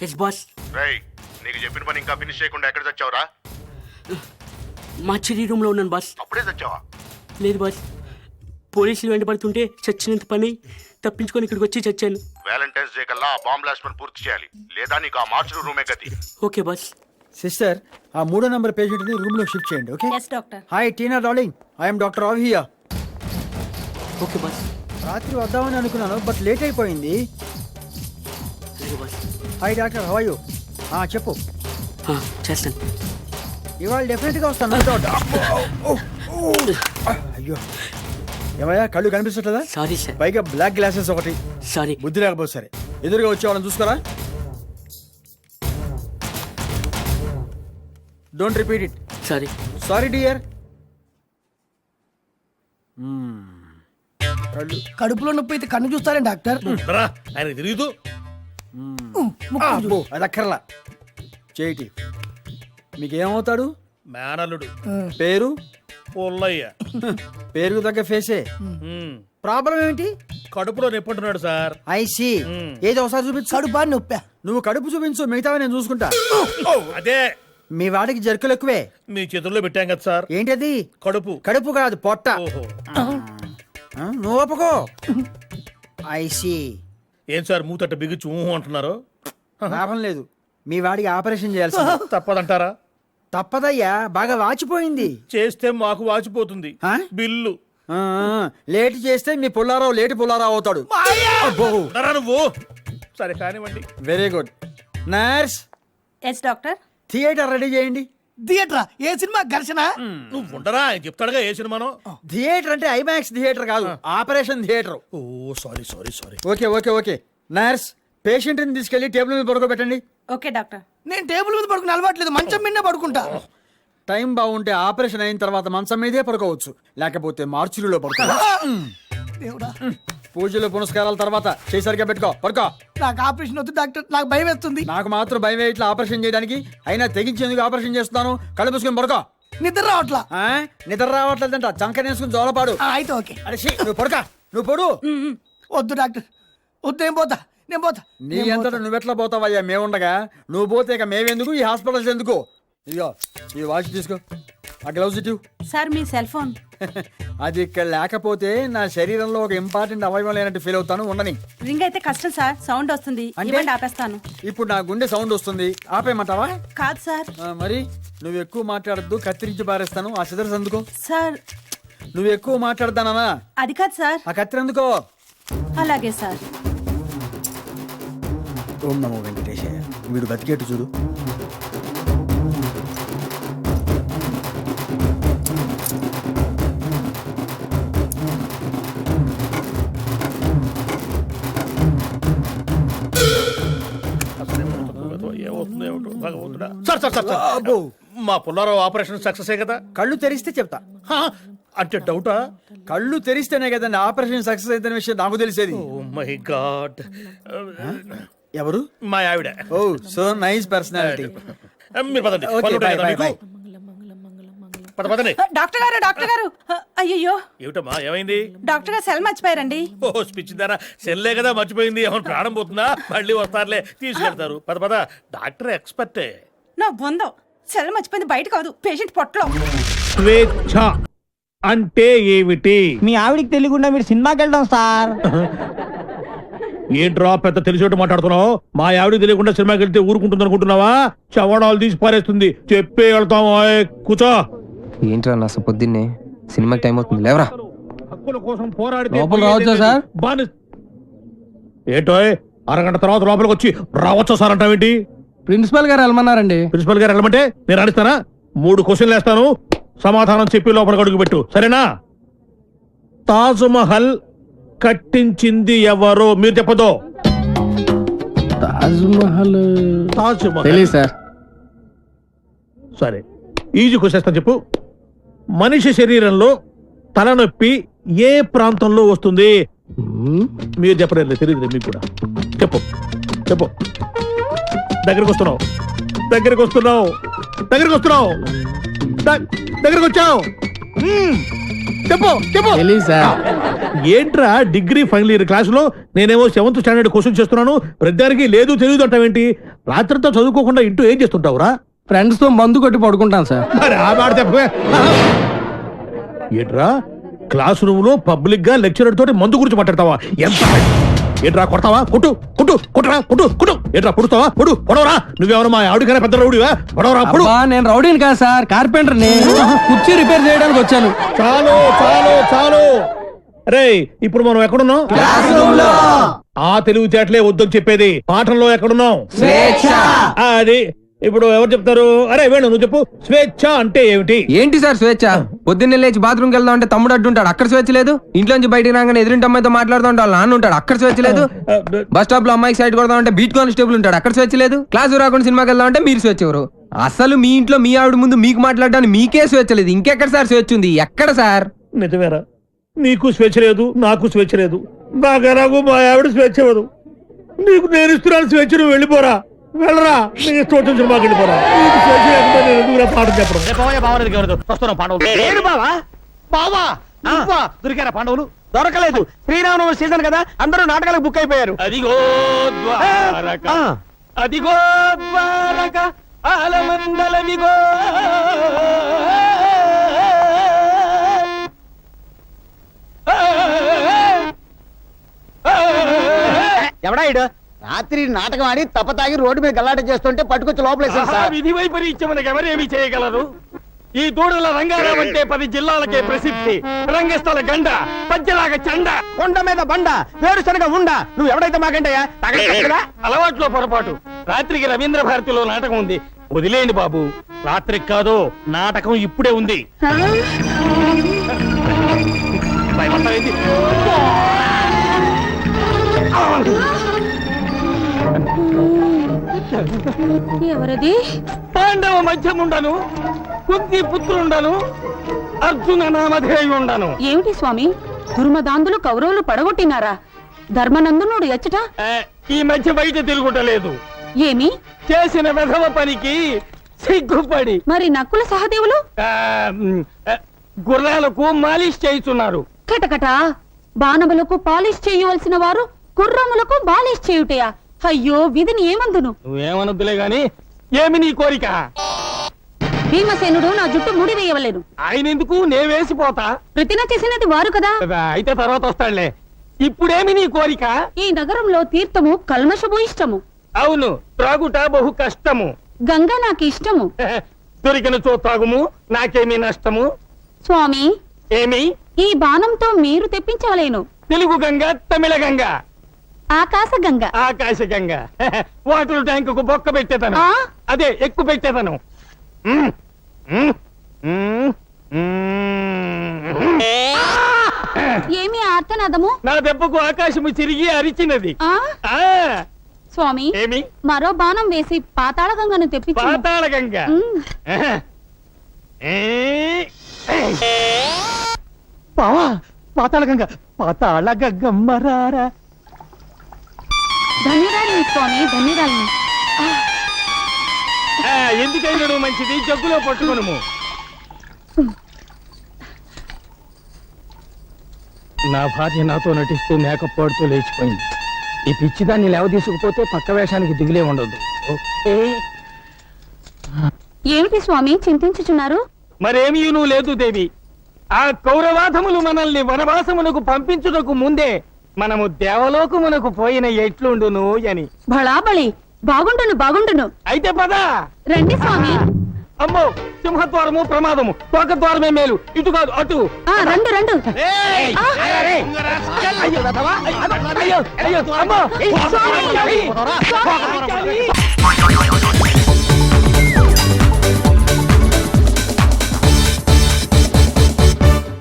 Yes boss. రేయ్, నీకు చెప్పిన పని ఇంకా ఫినిష్ చేయకుండా ఎక్కడ చచ్చావురా? మా చెల్లి రూమ్లో ఉన్నాను బాస్. అప్పుడే చచ్చావా? లేదు బాస్, పోలీసులు వెంటబడుతుంటే చచ్చినంత పని తప్పించుకొని ఇక్కడికి వచ్చి చచ్చాను. వ్యాలంటైన్స్ డే కల్లా బాంబ్ బ్లాస్ట్ పని పూర్తి చేయాలి, లేదా నీకు ఆ మార్చులు రూమే గతి. Okay boss. సిస్టర్, ఆ 3వ నంబర్ పేషెంట్ ని రూమ్ లో షిఫ్ట్ చేయండి. Okay? Yes doctor. Hi Tina darling, I'm doctor Rao here. Okay boss. రాత్రి వద్దామని అనుకున్నాను బట్ లేట్ అయిపోయింది. లేదు boss. Hi doctor, how are you? చెప్పు. చేస్తాను. ఇవాళ డెఫినెట్ గా వస్తాను. అయ్యో, ఏమయ్యా కళ్ళు కనిపించట్లేదా? Sorry sir. పైగా బ్లాక్ గ్లాసెస్ ఒకటి. సారీ. బుద్ధి లేకపోతే సరే, ఎదురుగా వచ్చే వాళ్ళని చూసుకోరా. Don't repeat it. Sorry. Sorry dear. కడుపులో నొప్పి అయితే కన్ను చూస్తారే డాక్టర్. ఆయన తిరుగుతూ అది అక్కర్లా. చేయిటి. మీకేమవుతాడు? మేనల్లుడు. పేరు? పుల్లయ్య. పేరుకు తగ్గ ఫేసే. ప్రాబ్లం ఏంటి? కడుపులో నొప్పంటున్నాడు సార్. ఐసి. ఏదో ఒకసారి చూపించు. కడుపా నొప్పా? నువ్వు కడుపు చూపించు, మిగతావి నేను చూసుకుంటా. అదే మీ వాడికి జర్కులు ఎక్కువే. మీ చేతుల్లో పెట్టాం కదా సార్. ఏంటది? కడుపు. కడుపు కాదు, పొట్ట. ఓహో. నువ్వు ఒప్పుకో. ఐసి. ఏం సార్ మూతట్ట బిగుచు అంటున్నారు? లాభం లేదు, మీ వాడికి ఆపరేషన్ చేయాల్సి. తప్పదంటారా? తప్పదయ్యా, బాగా వాచిపోయింది. చేస్తే మాకు వాచిపోతుంది బిల్లు. లేట్ చేస్తే మీ పుల్లారావు లేటి పుల్లారావు అవుతాడు. ఉండరా నువ్వు? సరే కానివ్వండి. Very good. Nurse, yes doctor. Theatre ready చేయండి. థియేటరా? ఏ సినిమా? ఘర్షణ? నువ్వు ఉండరా, ఆయన చెప్తాడుగా ఏ సినిమానో. థియేటర్ అంటే ఐమాక్స్ థియేటర్ కాదు, operation theatre. Oh sorry sorry sorry. Okay okay okay. Nurse, patient ని తీసుకెళ్లి టేబుల్ మీద పడుకోబెట్టండి. Okay doctor. నేను టేబుల్ మీద పడుకుని అలవాట్లేదు, మంచం మీద పడుకుంటా. టైం బాగుంటే ఆపరేషన్ అయిన తర్వాత మంచం మీదే పడుకోవచ్చు, లేకపోతే మార్చురీలో పడుకో. దేవుడా, పూజలు పునస్కారాల తర్వాత చేసరిగా పెట్టుకో, పడుకో. నాకు ఆపరేషన్ వద్దు డాక్టర్, నాకు భయం వేస్తుంది. నాకు మాత్రం భయం ఇట్లా ఆపరేషన్ చేయడానికి, అయినా తెగించేందుకు ఆపరేషన్ చేస్తున్నాను. కళ్ళు మూసుకొని పడుకో. నిద్ర రావట్లా. నిద్ర రావట్లేదంట, చంక నేసుకుని జోలపాడు. అయితే ఓకే. అరే నువ్వు పడుకో, నువ్వు పడు. వద్దు డాక్టర్, వద్దు. నేను పోతా, నేను పోతా. నీ అంతటా నువ్వెట్లా పోతావయ్యా, మేముండగా. నువ్వు పోతే ఇక మేమెందుకు, ఈ హాస్పిటల్స్ ఎందుకు? ఇదిగో ఈ వాచ్ తీసుకో, ఆ గ్లౌజ్ ఇటు. సార్ మీ సెల్ ఫోన్. అది ఇక్కడ లేకపోతే నా శరీరంలో ఒక ఇంపార్టెంట్ అవయవం లేనట్టు ఫీల్ అవుతాను. ఉండని. రింగ్ అయితే కష్టం సార్, సౌండ్ వస్తుంది. ఇవ్వండి, ఆపేస్తాను. ఇప్పుడు నా గుండె సౌండ్ వస్తుంది, ఆపేయమంటావా? కాదు సార్. మరి నువ్వు ఎక్కువ మాట్లాడద్దు, కత్తిరించి పారేస్తాను. ఆ సిదర్స్ అందుకో. సార్ నువ్వు ఎక్కువ మాట్లాడతానా? అది కాదు సార్. ఆ కత్తిరి అందుకో. అలాగే సార్. ఓం నమో వెంకటేశయ్య. వీడు బతికేట్టు చూడు. సార్ సార్ సార్ సార్, మా పుల్లారావు ఆపరేషన్ సక్సెస్ కదా? కళ్ళు తెరిస్తే చెప్తా. అంటే డౌటా? కళ్ళు తెరిస్తేనే కదండి ఆపరేషన్ సక్సెస్ అయిన విషయం నాకు తెలిసేది. Oh my God. ఎవరు? మా ఆవిడ. Oh so nice personality. మీరు పదండి. Okay, bye, bye, bye. పదండి. డాక్టర్ గారు, డాక్టర్ గారు. అయ్యయ్యో, ఏమిటమ్మా, ఏమైంది? డాక్టర్ గారు సెల్ మర్చిపోయారండి. ఓ స్పిచ్ దారా, సెల్లే కదా మర్చిపోయింది. ఏమైనా ప్రాణం పోతుందా? మళ్ళీ వస్తారులే, తీసుకెళ్తారు. పద పద, డాక్టర్ ఎక్స్పర్టే. నా బొందో, సెల్ మర్చిపోయింది బయట కాదు, పేషెంట్ పొట్టలో. స్వేచ్ఛ అంటే ఏమిటి? మీ ఆవిడికి తెలియకుండా మీరు సినిమాకి వెళ్దాం సార్. ఏంట్రా పెద్ద తెలిసేట్టు మాట్లాడుతున్నావు? మా ఆవిడ తెలియకుండా సినిమాకి వెళ్తే ఊరుకుంటుంది అనుకుంటున్నావా? చవడాలు తీసి పారేస్తుంది. చెప్పే వెళ్తాం. కూర్చో. ఏంట్రా నా పొద్దున్నే సినిమాకి టైం అవుతుంది, లేవరా. హక్కుల కోసం పోరాడితే లోపల రావచ్చా సార్? ఏంటో అరగంట తర్వాత లోపలికి వచ్చి రావచ్చా సార్ అంటావేంటి? ప్రిన్సిపల్ గారు వెళ్ళమన్నారండి. ప్రిన్సిపల్ గారు వెళ్ళమంటే నేను అడిస్తానా? 3 క్వశ్చన్లు వేస్తాను, సమాధానం చెప్పి లోపలికి అడుగు పెట్టు, సరేనా? తాజ్ మహల్ కట్టించింది ఎవరు? మీరు చెప్పదు. తాజ్ మహల్. తాజ్ మహల్ తెలియదు సార్. సరే, ఈజీ క్వశ్చన్ చెప్పు. మనిషి శరీరంలో తలనొప్పి ఏ ప్రాంతంలో వస్తుంది? మీరు చెప్పలేదు, తెలియదు మీకు కూడా. చెప్పు చెప్పు. దగ్గరికి వస్తున్నావు, దగ్గరికి వస్తున్నావు, దగ్గరికి వస్తున్నావు, దగ్గరికి వచ్చావు. చెప్పు చెప్పు. తెలియదు సార్. ఏంట్రా డిగ్రీ ఫైనల్ ఇయర్ క్లాసులో నేనేమో 7th స్టాండర్డ్ క్వశ్చన్ చేస్తున్నాను, ప్రతిదానికి లేదు తెలియదు అంటావేంటి? రాత్రితో చదువుకోకుండా ఇంటూ ఏం చేస్తుంటావురా? ఫ్రెండ్స్ తో మందు కొట్టి పడుకుంటాను సార్. మరి ఆ మాట చెప్పవే. ఏంట్రా క్లాస్ రూమ్ లో పబ్లిక్ గా లెక్చరర్ తోటి మందు గురించి మాట్లాడతావా? ఎంత ఏంట్రా కొడతావా? కొట్టు కొట్టు కొట్టరా కొట్టు కొట్టు. ఏంట్రా పుడుతావా? పొడు పొడవరా. నువ్వెవరు మా ఆవిడకైనా పెద్ద రౌడివా? పొడవరా పొడు. అబ్బా, నేను రౌడీని కాదు సార్, కార్పెంటర్ ని. కుర్చీ రిపేర్ చేయడానికి వచ్చాను. చాలు చాలు చాలు. రే ఇప్పుడు మనం ఎక్కడున్నాం? ఆ తెలివితేటలే వద్దని చెప్పేది. పాఠంలో ఎక్కడున్నాం? అది ఇప్పుడు ఎవరు చెప్తారు? అరే వేణు నువ్వు చెప్పు. స్వేచ్ఛ అంటే ఏమిటి? ఏంటి సార్ స్వేచ్ఛ? పొద్దున్నే లేచి బాత్రూమ్కి వెళ్దాం అంటే తమ్ముడు అడ్డుంటాడు, అక్కడ స్వేచ్ఛ లేదు. ఇంట్లోంచి బయటికి రాగానే ఎదురింటి అమ్మాయితో మాట్లాడుతూ ఉంటాడు, వాళ్ళ నాన్న ఉంటాడు, అక్కడ స్వేచ్ఛ లేదు. బస్ స్టాప్ లో అమ్మాయికి సైడ్ కొడదాం అంటే బీట్ కానిస్టేబుల్ ఉంటాడు, అక్కడ స్వేచ్ఛ లేదు. క్లాసు రాకుండా సినిమాకి వెళ్దాం అంటే మీరు స్వేచ్ఛ ఎవరు? అసలు మీ ఇంట్లో మీ ఆవిడ ముందు మీకు మాట్లాడడానికి మీకే స్వేచ్ఛ లేదు, ఇంకెక్కడ సార్ స్వేచ్ఛ ఉంది? ఎక్కడ సార్? నిజమేరా, నీకు స్వేచ్ఛ లేదు, నాకు స్వేచ్ఛ లేదు. నాకు మా ఆవిడ స్వేచ్ఛ ఇవ్వదు. నీకు నేను ఇస్తున్నాను స్వేచ్ఛ, నువ్వు వెళ్ళిపోరా. వెళ్ళరా, నీ ఇష్టం వచ్చిన సినిమాకి వెళ్ళిపోరా. నీకు స్వేచ్ఛ లేకపోతే నేను ఎందుకురా పాఠం చెప్పడం? దొరికారా పాండవులు? దొరకలేదు. శ్రీరామనవమి సీజన్ కదా, అందరూ నాటకాలకు బుక్ అయిపోయారు. అదిగో ద్వారక, అదిగో ద్వారక, ఆలమందలమిగో. ఎవడా ఇడు? రాత్రి నాటకం ఆడి తప్పతాగి రోడ్డు మీద గల్లాట చేస్తుంటే పట్టుకొచ్చి లోపలేసాను సార్. విధి వైపరీత్యం మనకు ఎవరేమి చేయగలరు? ఈ దూడల రంగారావు అంటే 10 జిల్లాలకే ప్రసిద్ధి. రంగస్థల గండ, పద్యలాగా చండ, కొండ మీద బండ, వేరుశనగ ఉండ. నువ్వు ఎవడైతే మాకంటయ్యా? అలవాట్లో పొరపాటు. రాత్రికి రవీంద్ర భారతిలో నాటకం ఉంది, వదిలేయండి బాబు. రాత్రికి కాదు, నాటకం ఇప్పుడే ఉంది. భయపడతావేంటి? ఎవరది? పాండవ మధ్యముండను, కుంతి పుత్రుండను, అర్జున నామధేయు ఉండను. ఏమిటి స్వామి, దుర్మదాంధులు కౌరవులు పడగొట్టినారా? ధర్మనందనుడు ఎచ్చట ఈ మధ్య బయట తిరుగుటలేదు. ఏమి చేసిన వెధవ పనికి సిగ్గుపడి. మరి నక్కుల సహదేవులు గుర్రాలకు మాలిష్ చేయుచున్నారు. కటకట బాణములకు పాలిష్ చేయవలసిన వారు గుర్రములకు బాలిష్ చేయుటయా? అయ్యో, విధిని ఏమందును? నువ్వేమనొద్దులే గాని ఏమి నీ కోరిక? భీమసేనుడు నా జుట్టు ముడి వేయవలేను. ఆయన ఎందుకు? నే వేసిపోతా. ప్రతిన చేసినది వారు కదా. అయితే తర్వాత వస్తాడులే. ఇప్పుడేమి నీ కోరిక? ఈ నగరంలో తీర్థము కల్మషము ఇష్టము. అవును, త్రాగుట బహు కష్టము. గంగా నాకు ఇష్టము. దొరికిన చో త్రాగుము, నాకేమీ నష్టము. స్వామి, ఏమి? ఈ బాణంతో మీరు తెప్పించవలేను. తెలుగు గంగ, తమిళ గంగ, ఆకాశ గంగ. ఆకాశ గంగ. వాటర్ ట్యాంకు బొక్క పెట్టేదను. ఆ? అదే ఎక్కువ పెట్టేదను. ఏమి ఆర్తనాదము? నా దెబ్బకు ఆకాశము చిరిగి అరిచినది. ఆ? ఆ స్వామి, ఏమి? మరో బాణం వేసి పాతాళ గంగను తెప్పించు. పాతాళ గంగ. బావా, పాతాళ గంగ, పాతాళ గంగమ్మరారా. ధన్యరాలిని స్వామి, ధన్యరాలిని. ఎందుకైనా మంచిది, జగ్గులో పట్టుకును. నా భార్య నాతో నటిస్తూ మేకప్ పాడుతూ లేచిపోయింది. ఈ పిచ్చిదాన్ని లేవ తీసుకుపోతే పక్క వేషానికి దిగులే ఉండదు. ఏమిటి స్వామి చింతించుచున్నారు? మరేమీ నువ్వు లేదు దేవి. ఆ కౌరవాధములు మనల్ని వనవాసమునకు పంపించుటకు ముందే మనము దేవలోకమునకు పోయిన ఎట్లుండును అని. బళాబళి, బాగుండును బాగుండును. అయితే పద రండి స్వామి. అమ్మో, సింహద్వారము ప్రమాదము, తోకద్వారమే మేలు. ఇటు కాదు అటు. రండు రండు. అయ్యో అయ్యో అమ్మో.